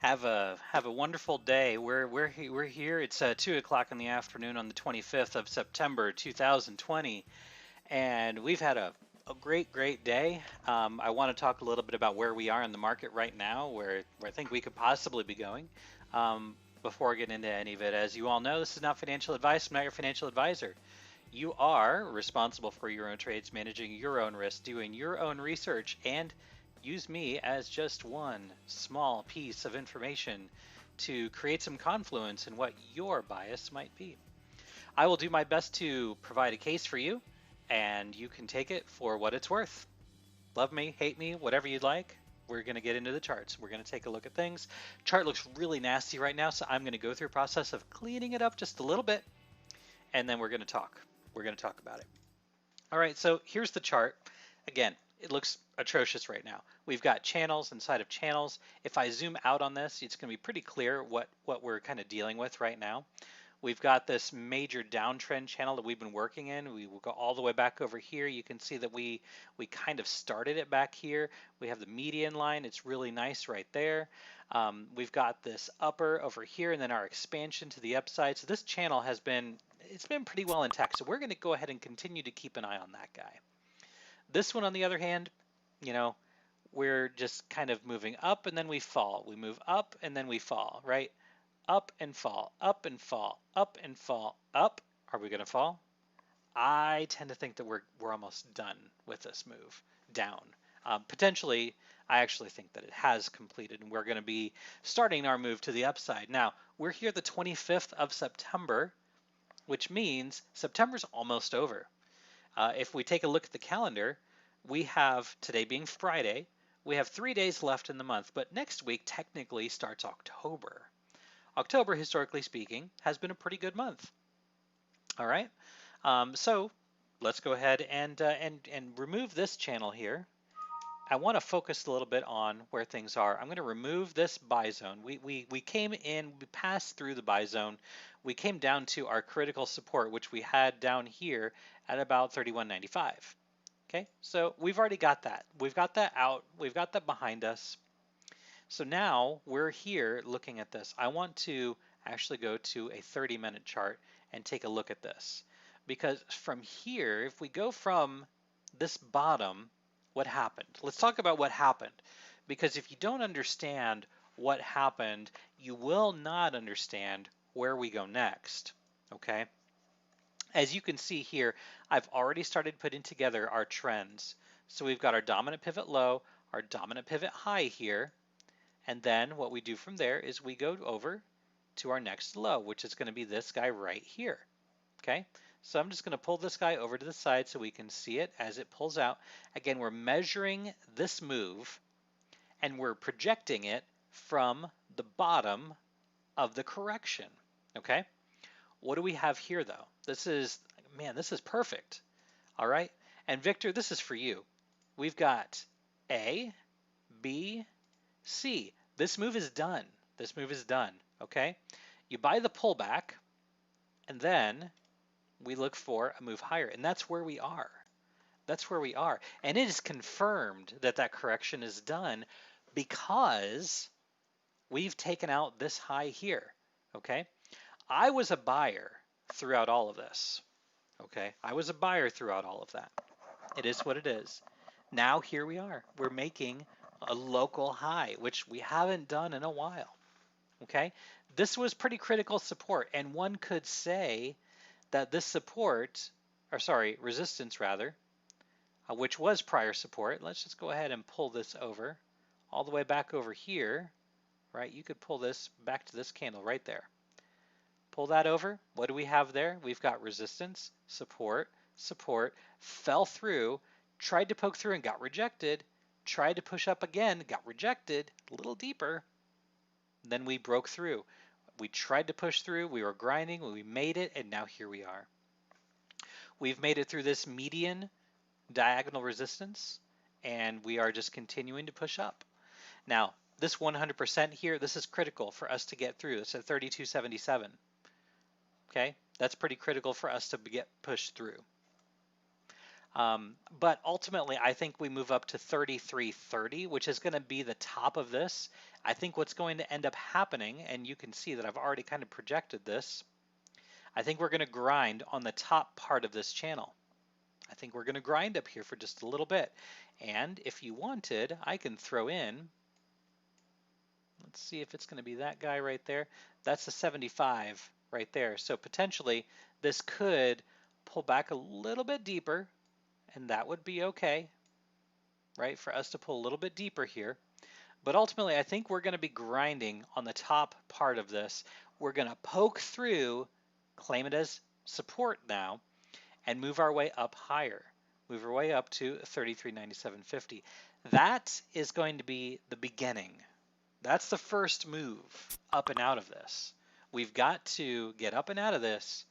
Have a wonderful day. We're here. It's 2 o'clock in the afternoon on the 25th of September 2020, and we've had a great day. I want to talk a little bit about where we are in the market right now, where I think we could possibly be going. Before I get into any of it, as you all know, this is not financial advice. I'm not your financial advisor. You are responsible for your own trades, managing your own risk, doing your own research, and use me as just one small piece of information to create some confluence in what your bias might be. I will do my best to provide a case for you, and you can take it for what it's worth. Love me, hate me, whatever you'd like. We're going to get into the charts. We're going to take a look at things. Chart looks really nasty right now, so I'm going to go through a process of cleaning it up just a little bit, and then we're going to talk. We're going to talk about it. All right, so here's the chart. Again, it looks atrocious right now. We've got channels inside of channels. If I zoom out on this, it's going to be pretty clear what we're kind of dealing with right now. We've got this major downtrend channel that we've been working in. We will go all the way back over here. You can see that we kind of started it back here. We have the median line. It's really nice right there. We've got this upper over here and then our expansion to the upside. So this channel has been, it's been pretty well intact. So we're going to go ahead and continue to keep an eye on that guy. This one, on the other hand, you know, we're just kind of moving up and then we fall. We move up and then we fall, right? Up and fall, up and fall, up and fall, up. Are we going to fall? I tend to think that we're almost done with this move down. Potentially, I actually think that it has completed and we're going to be starting our move to the upside. Now, we're here the 25th of September, which means September's almost over. If we take a look at the calendar, we have today being Friday, we have 3 days left in the month, but next week technically starts October. October, historically speaking, has been a pretty good month. All right, so let's go ahead and remove this channel here. I want to focus a little bit on where things are. I'm going to remove this buy zone. We came in, we passed through the buy zone. We came down to our critical support, which we had down here at about 31.95. Okay, so we've already got that. We've got that out. We've got that behind us. So now we're here looking at this. I want to actually go to a 30-minute chart and take a look at this. Because from here, if we go from this bottom, what happened? Let's talk about what happened. Because if you don't understand what happened, you will not understand where we go next. Okay? As you can see here, I've already started putting together our trends. So we've got our dominant pivot low, our dominant pivot high here. And then what we do from there is we go over to our next low, which is going to be this guy right here. Okay, so I'm just going to pull this guy over to the side so we can see it as it pulls out. Again, we're measuring this move and we're projecting it from the bottom of the correction. Okay, what do we have here though? This is, man, this is perfect. All right, and Victor, this is for you. We've got A, B, C. This move is done. This move is done. Okay? You buy the pullback, and then we look for a move higher, and that's where we are. That's where we are. And it is confirmed that that correction is done because we've taken out this high here. Okay? I was a buyer throughout all of this. Okay? I was a buyer throughout all of that. It is what it is. Now here we are. We're making a local high, which we haven't done in a while. Okay, this was pretty critical support, and one could say that this support, or sorry, resistance rather, which was prior support. Let's just go ahead and pull this over all the way back over here, right? You could pull this back to this candle right there. Pull that over. What do we have there? We've got resistance, support, support, fell through, tried to poke through and got rejected, tried to push up again, got rejected, a little deeper, then we broke through. We tried to push through, we were grinding, we made it, and now here we are. We've made it through this median diagonal resistance, and we are just continuing to push up. Now, this 100% here, this is critical for us to get through. It's at 32.77. Okay, that's pretty critical for us to get pushed through. But ultimately, I think we move up to 33.30, which is going to be the top of this. I think what's going to end up happening, and you can see that I've already kind of projected this, I think we're going to grind on the top part of this channel. I think we're going to grind up here for just a little bit. And if you wanted, I can throw in, let's see if it's going to be that guy right there. That's a 75 right there. So potentially this could pull back a little bit deeper, and that would be okay, right, for us to pull a little bit deeper here. But ultimately, I think we're going to be grinding on the top part of this. We're going to poke through, claim it as support now, and move our way up higher. Move our way up to 33.9750. That is going to be the beginning. That's the first move up and out of this. We've got to get up and out of this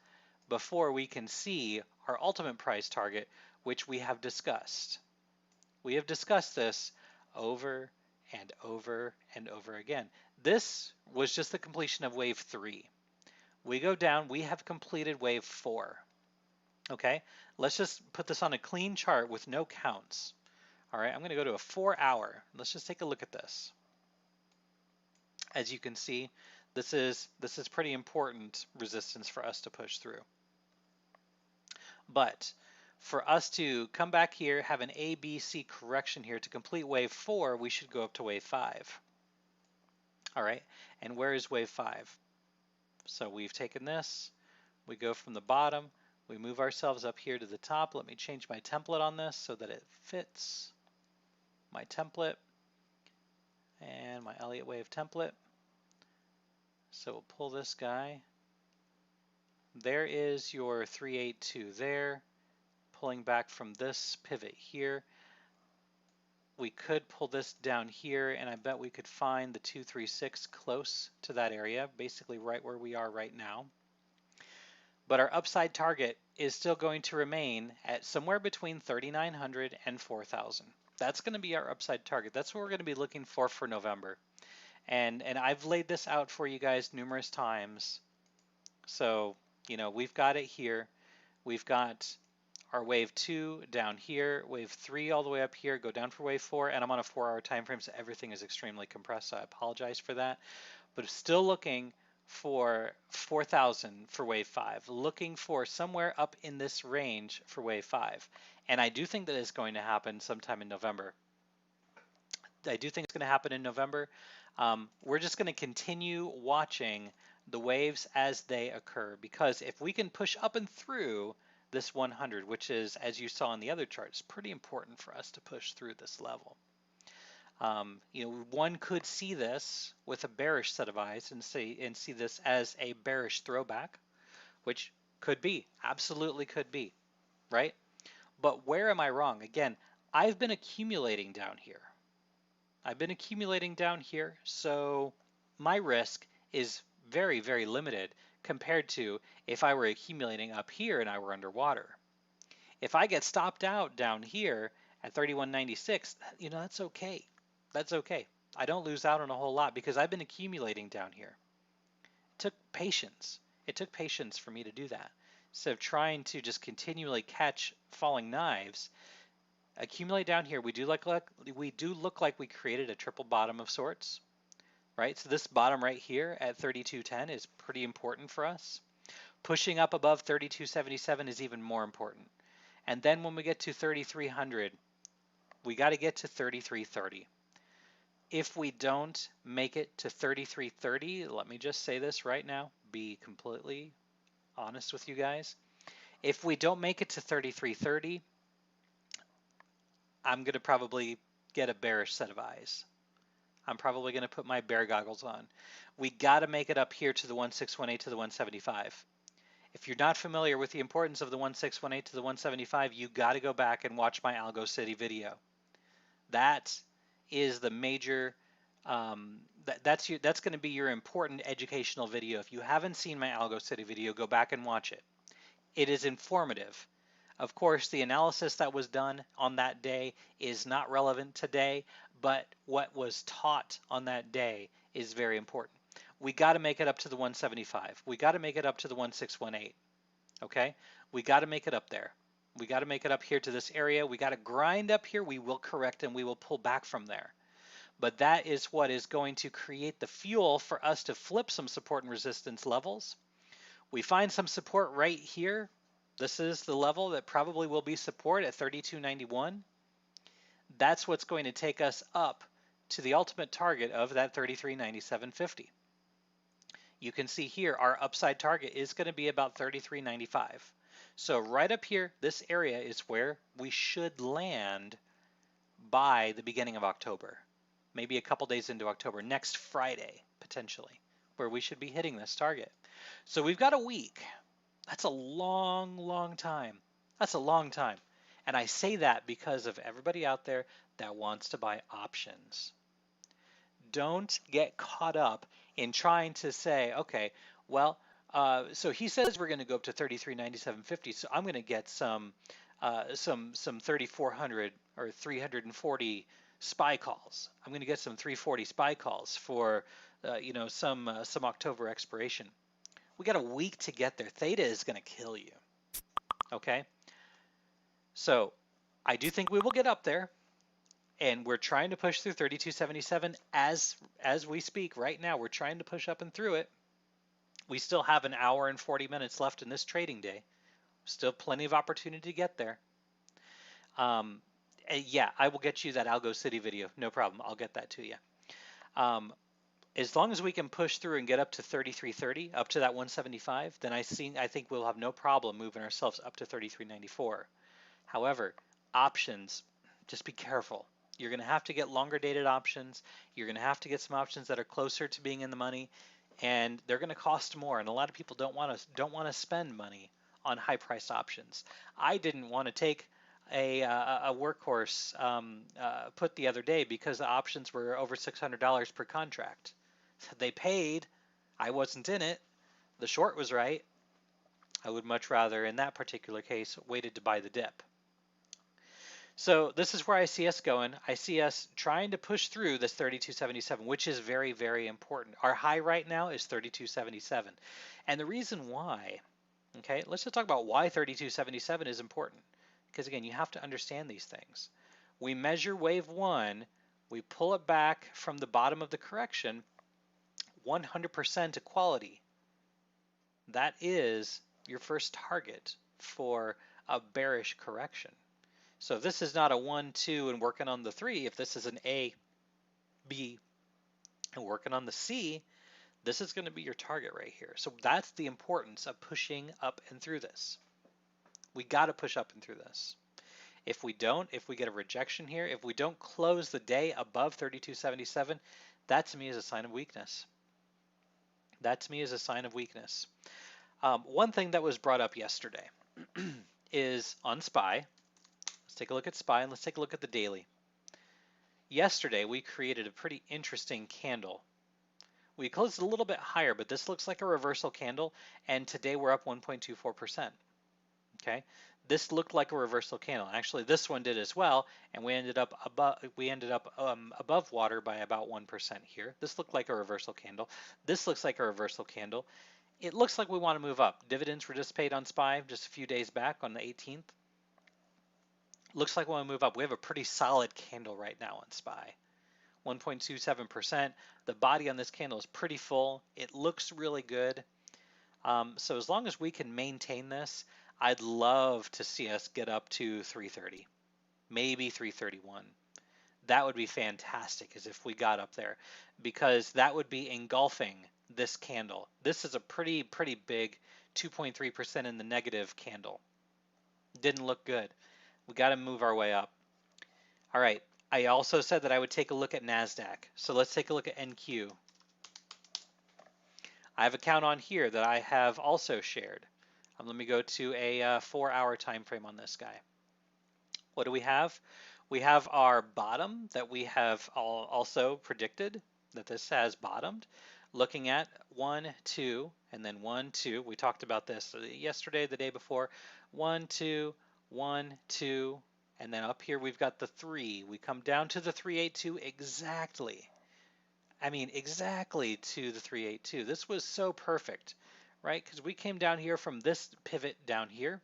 before we can see our ultimate price target, which we have discussed. We have discussed this over and over and over again. This was just the completion of wave 3. We go down, we have completed wave 4. Okay, let's just put this on a clean chart with no counts. All right, I'm going to go to a 4-hour. Let's just take a look at this. As you can see, this is pretty important resistance for us to push through. But for us to come back here, have an A, B, C correction here to complete wave 4, we should go up to wave 5. All right, and where is wave 5? So we've taken this, we go from the bottom, we move ourselves up here to the top. Let me change my template on this so that it fits my template and my Elliott wave template. So we'll pull this guy. There is your 382 there, pulling back from this pivot here. We could pull this down here, and I bet we could find the 236 close to that area, basically right where we are right now. But our upside target is still going to remain at somewhere between 3,900 and 4,000. That's going to be our upside target. That's what we're going to be looking for November. And I've laid this out for you guys numerous times. So, you know, we've got it here. We've got our wave 2 down here, wave 3 all the way up here, go down for wave 4, and I'm on a 4-hour time frame, so everything is extremely compressed, so I apologize for that. But still looking for 4,000 for wave 5, looking for somewhere up in this range for wave 5. And I do think that is going to happen sometime in November. I do think it's going to happen in November. We're just going to continue watching the waves as they occur, because if we can push up and through this 100, which is, as you saw in the other charts, pretty important for us to push through this level. You know, one could see this with a bearish set of eyes and see this as a bearish throwback, which could be, absolutely could be, right? But where am I wrong? Again, I've been accumulating down here. I've been accumulating down here, so my risk is very, very limited compared to if I were accumulating up here and I were underwater. If I get stopped out down here at 31.96, you know, that's okay. That's okay. I don't lose out on a whole lot because I've been accumulating down here. It took patience. It took patience for me to do that. Instead of trying to just continually catch falling knives, accumulate down here. We do look like we created a triple bottom of sorts, right? So this bottom right here at 32.10 is pretty important for us. Pushing up above 32.77 is even more important. And then when we get to 3,300, we got to get to 33.30. If we don't make it to 33.30, let me just say this right now, be completely honest with you guys. If we don't make it to 33.30, I'm going to probably get a bearish set of eyes. I'm probably going to put my bear goggles on. We got to make it up here to the 1618 to the 175. If you're not familiar with the importance of the 1618 to the 175, you got to go back and watch my Algo City video. That is the major, that's going to be your important educational video. If you haven't seen my Algo City video, go back and watch it. It is informative. Of course, the analysis that was done on that day is not relevant today, but what was taught on that day is very important. We got to make it up to the 175. We got to make it up to the 1618. Okay? We got to make it up there. We got to make it up here to this area. We got to grind up here. We will correct and we will pull back from there. But that is what is going to create the fuel for us to flip some support and resistance levels. We find some support right here. This is the level that probably will be support at 32.91. That's what's going to take us up to the ultimate target of that 33.9750. You can see here our upside target is going to be about 33.95. So right up here, this area is where we should land by the beginning of October. Maybe a couple days into October, next Friday, potentially, where we should be hitting this target. So we've got a week. That's a long, long time. That's a long time. And I say that because of everybody out there that wants to buy options. Don't get caught up in trying to say, okay, well, so he says we're going to go up to 33.9750, so I'm going to get some 3,400 or 340 SPY calls. I'm going to get some 340 SPY calls for some October expiration. We got a week to get there. Theta is going to kill you. Okay, so I do think we will get up there. And we're trying to push through 32.77 as we speak right now. We're trying to push up and through it. We still have an hour and 40 minutes left in this trading day. Still plenty of opportunity to get there. Yeah, I will get you that Algo City video. No problem. I'll get that to you. As long as we can push through and get up to 33.30, up to that 175, then I think we'll have no problem moving ourselves up to 33.94. However, options, just be careful. You're going to have to get longer dated options. You're going to have to get some options that are closer to being in the money, and they're going to cost more. And a lot of people don't want to spend money on high priced options. I didn't want to take a workhorse put the other day because the options were over $600 per contract. They paid. I wasn't in it. The short was right. I would much rather, in that particular case, waited to buy the dip. So this is where I see us going. I see us trying to push through this 32.77, which is very, very important. Our high right now is 32.77. And the reason why, okay, let's just talk about why 32.77 is important. Because again, you have to understand these things. We measure wave one, we pull it back from the bottom of the correction, 100% equality. That is your first target for a bearish correction. So if this is not a 1, 2, and working on the 3, if this is an A, B, and working on the C, this is going to be your target right here. So that's the importance of pushing up and through this. We got to push up and through this. If we don't, if we get a rejection here, if we don't close the day above 32.77, that to me is a sign of weakness. That to me is a sign of weakness. One thing that was brought up yesterday is on SPY. Let's take a look at SPY and let's take a look at the daily. Yesterday we created a pretty interesting candle. We closed a little bit higher, but this looks like a reversal candle, and today we're up 1.24%. Okay, this looked like a reversal candle. Actually, this one did as well, and we ended up above water by about 1% here. This looked like a reversal candle. This looks like a reversal candle. It looks like we want to move up. Dividends were just paid on SPY just a few days back on the 18th. Looks like we want to move up. We have a pretty solid candle right now on SPY. 1.27%. The body on this candle is pretty full. It looks really good. So as long as we can maintain this, I'd love to see us get up to 330, maybe 331. That would be fantastic as if we got up there, because that would be engulfing this candle. This is a pretty big 2.3% in the negative candle. Didn't look good. We got to move our way up. All right. I also said that I would take a look at NASDAQ. So let's take a look at NQ. I have a count on here that I have also shared. Let me go to a 4-hour time frame on this guy. What do we have? We have our bottom that we have also predicted that this has bottomed. Looking at 1, 2, and then 1, 2. We talked about this yesterday, the day before. 1, 2, 1, 2, and then up here we've got the 3. We come down to the 382 exactly. I mean, exactly to the 382. This was so perfect, right? Because we came down here from this pivot down here,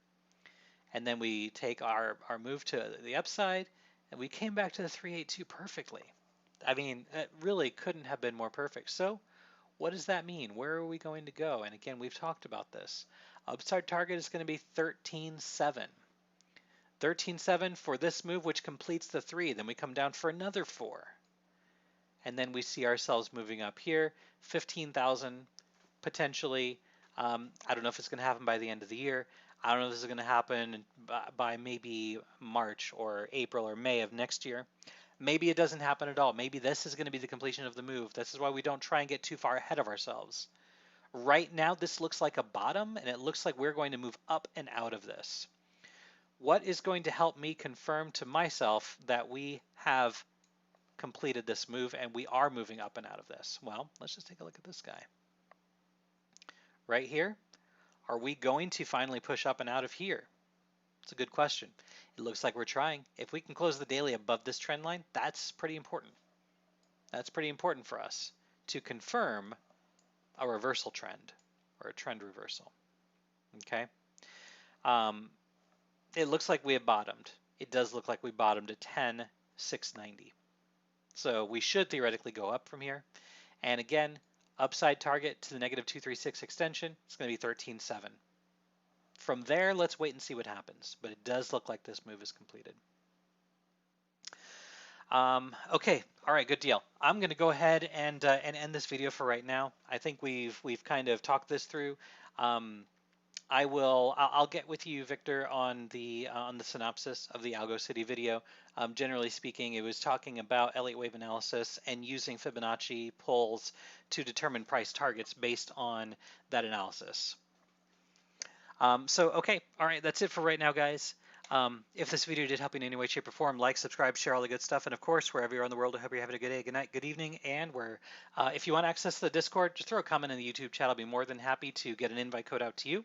and then we take our move to the upside, and we came back to the 382 perfectly. I mean, it really couldn't have been more perfect. So what does that mean? Where are we going to go? And again, we've talked about this. Upside target is going to be 13.7. 13.7 for this move, which completes the 3. Then we come down for another 4. And then we see ourselves moving up here, 15,000 potentially. I don't know if it's going to happen by the end of the year. I don't know if this is going to happen by maybe March or April or May of next year. Maybe it doesn't happen at all. Maybe this is going to be the completion of the move. This is why we don't try and get too far ahead of ourselves. Right now, this looks like a bottom, and it looks like we're going to move up and out of this. What is going to help me confirm to myself that we have completed this move and we are moving up and out of this? Well, let's just take a look at this guy. Right here, are we going to finally push up and out of here? It's a good question. It looks like we're trying. If we can close the daily above this trend line, that's pretty important. That's pretty important for us to confirm a reversal trend or a trend reversal. Okay. It looks like we have bottomed. It does look like we bottomed at 10,690. So we should theoretically go up from here. And again, upside target to the negative 236 extension, it's going to be 13.7. From there, let's wait and see what happens. But it does look like this move is completed. Okay, all right, good deal. I'm going to go ahead and end this video for right now. I think we've kind of talked this through. I'll get with you, Victor, on the synopsis of the Algo City video. Generally speaking, it was talking about Elliott wave analysis and using Fibonacci pulls to determine price targets based on that analysis. Okay, all right, that's it for right now, guys. If this video did help you in any way, shape, or form, like, subscribe, share all the good stuff, and of course, wherever you're in the world, I hope you're having a good day, good night, good evening, and if you want access to the Discord, just throw a comment in the YouTube chat. I'll be more than happy to get an invite code out to you.